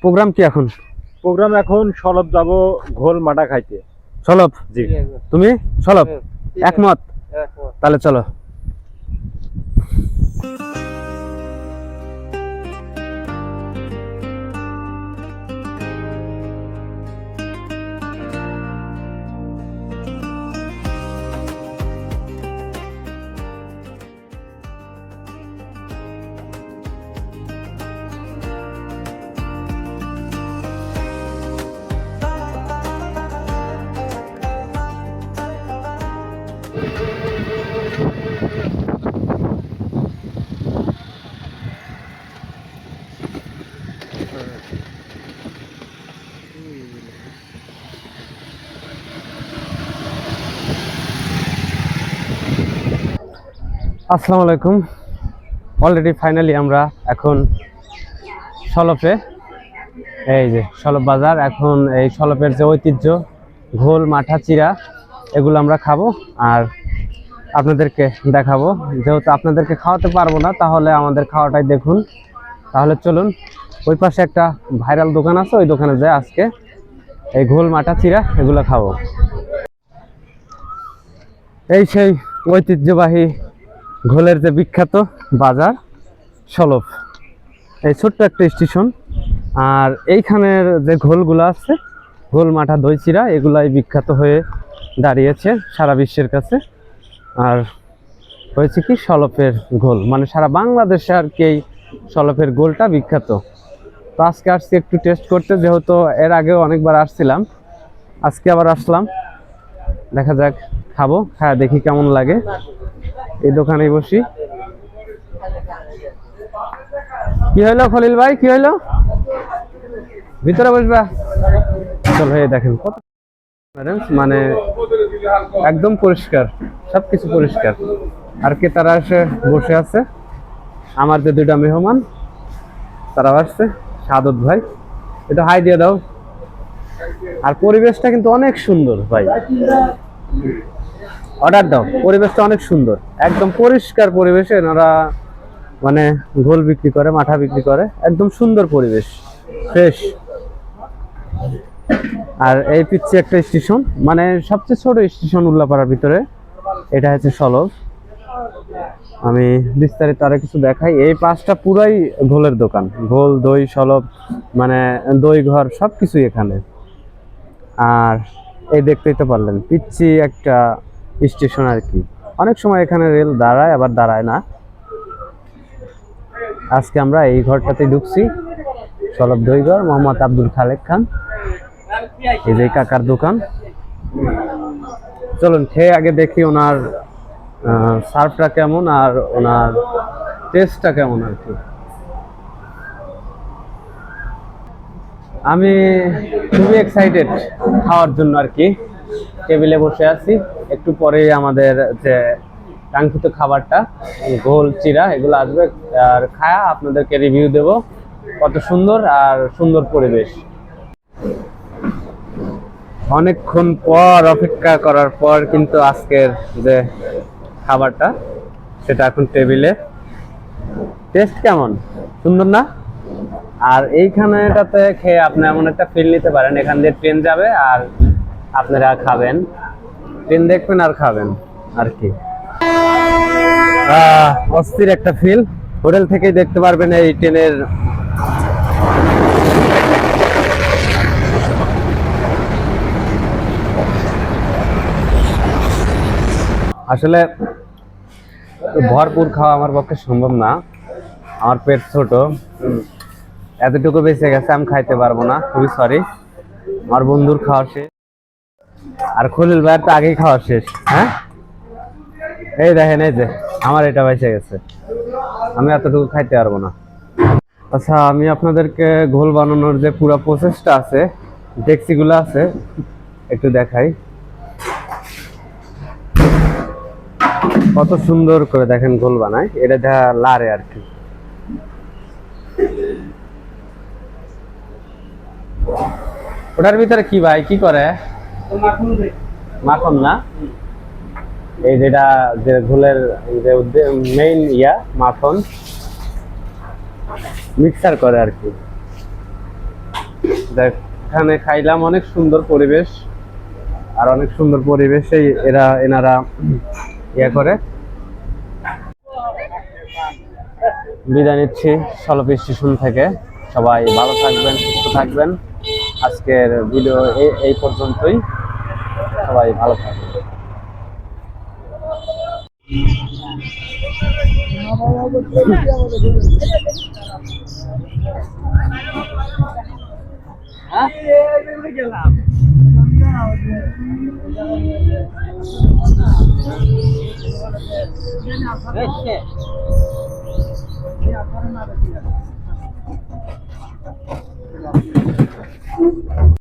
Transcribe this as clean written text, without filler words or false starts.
Programme কি এখন? Programme এখন সলব যাব ঘোল মাটা খাইতে। সলব? জি। তুমি সলব একমত? তাহলে চলো। আসসালামু আলাইকুম। অলরেডি ফাইনালি আমরা এখন সলপে, এই যে সলপ বাজার। এখন এই সলপের যে ঐতিহ্য ঘোল মাঠা চিরা, এগুলো আমরা খাবো আর আপনাদেরকে দেখাবো। যেহেতু আপনাদেরকে খাওয়াতে পারবো না, তাহলে আমাদের খাওয়াটাই দেখুন। তাহলে চলুন, ওই পাশে একটা ভাইরাল দোকান আছে, ওই দোকানে যাই আজকে এই ঘোল মাঠা চিরা এগুলো খাবো। এই সেই ঐতিহ্যবাহী ঘোলের যে বিখ্যাত বাজার সলপ, এই ছোট্ট একটা স্টেশন। আর এইখানের যে ঘোলগুলো আছে, ঘোল মাঠা দই চিরা, এগুলাই বিখ্যাত হয়ে দাঁড়িয়েছে সারা বিশ্বের কাছে। আর হয়েছে কি, সলপের ঘোল মানে সারা বাংলাদেশে আর কি এই সলপের ঘোলটা বিখ্যাত। তো আজকে আসছি একটু টেস্ট করতে, যেহেতু এর আগেও অনেকবার আসছিলাম, আজকে আবার আসলাম। দেখা যাক, খাবো, হ্যাঁ দেখি কেমন লাগে। এই দোকানে বসি। কি হইলো খলিল ভাই, কি হইলো? ভিতরে বসবা? চল ভাই, দেখেন কত মানে একদম পরিষ্কার, সবকিছু পরিষ্কার। আর কে তারা এসে বসে আছে, আমার যে দুইটা মেহমান তারা আসছে। সাদত ভাই, এটা হাই দিয়ে দাও। আর পরিবেশটা কিন্তু অনেক সুন্দর ভাই, অর্ডার দাও। পরিবেশটা অনেক সুন্দর, একদম পরিষ্কার পরিবেশে ওনারা মানে ঘোল বিক্রি করে, মাঠা বিক্রি করে, একদম সুন্দর পরিবেশ, ফ্রেশ। আর এই পিচ্ছে একটা স্টেশন, মানে সবচেয়ে ছোট স্টেশন উল্লাপাড়ার ভিতরে, এটা হচ্ছে সলব। আমি বিস্তারিত আরো কিছু দেখাই। এই পাশটা পুরাই ঘোলের দোকান, ঘোল দই সলব, মানে দই ঘর সবকিছুই এখানে। আর এই দেখতেই তো পারলেন, পিচ্ছি একটা স্টেশন আর কি। অনেক সময় এখানে রেল দাঁড়ায়, আবার দাঁড়ায় না। আজকে আমরা এই ঘরটাতে ঢুকছি, সলব দই ঘর, মোহাম্মদ আব্দুল খালেক খান, এই যে কাকার দোকান। চলুন খেয়ে আগে দেখি ওনার সার্ভটা কেমন আর ওনার টেস্টটা কেমন আর কি। আমি খুবই এক্সাইটেড খাওয়ার জন্য আর কি। টেবিলে বসে আছি, একটু পরেই আমাদের যে কাঙ্ক্ষিত খাবারটা ঘোল চিরা এগুলো আসবে। আর খায়া আপনাদেরকে রিভিউ দেব, কত সুন্দর আর সুন্দর পরিবেশ। অনেকক্ষণ পর অপেক্ষা করার পর কিন্তু আজকের যে খাবারটা, সেটা এখন টেবিলে। টেস্ট কেমন, সুন্দর না? আর এইখানেটাতে খেয়ে আপনি এমন একটা ফিল নিতে পারেন, এখান দিয়ে ট্রেন যাবে আর আপনারা খাবেন, ট্রেন দেখবেন আর খাবেন আর কি। অস্থির একটা ফিল, হোটেল থেকেই দেখতে পারবেন এই ট্রেনের। আসলে ভরপুর খাওয়া আমার পক্ষে সম্ভব না, আমার পেট ছোট, এতটুকু বেঁচে গেছে, আমি খাইতে পারবো না, খুবই সরি। আমার বন্ধুর খাওয়া শেষ, আর খলিল ভাইয়ের তো আগেই খাওয়া শেষ। হ্যাঁ, এই দেখেন, এই যে আমার এটা বেঁচে গেছে, আমি এতটুকু খাইতে পারবো না। আচ্ছা, আমি আপনাদেরকে ঘোল বানানোর যে পুরো প্রসেসটা আছে, ডেক্সিগুলো আছে, একটু দেখাই। কত সুন্দর করে দেখেন ঘোল বানায়, এটা দেখা লারে আর কি। ওটার ভিতরে কি ভাই, কি করে? মাখন না, এই যেটা যে ঘোলের যে মেইন ইয়া, মাখন মিক্সার করে আর কি। দেখ, এখানে খাইলাম, অনেক সুন্দর পরিবেশ, আর অনেক সুন্দর পরিবেশে এনারা ইয়ে করে। বিদায় নিচ্ছি সলপ স্টেশন থেকে। সবাই ভালো থাকবেন, সুস্থ থাকবেন। আজকের ভিডিও এই পর্যন্তই। সবাই ভালো থাকবেন। হ্যাঁ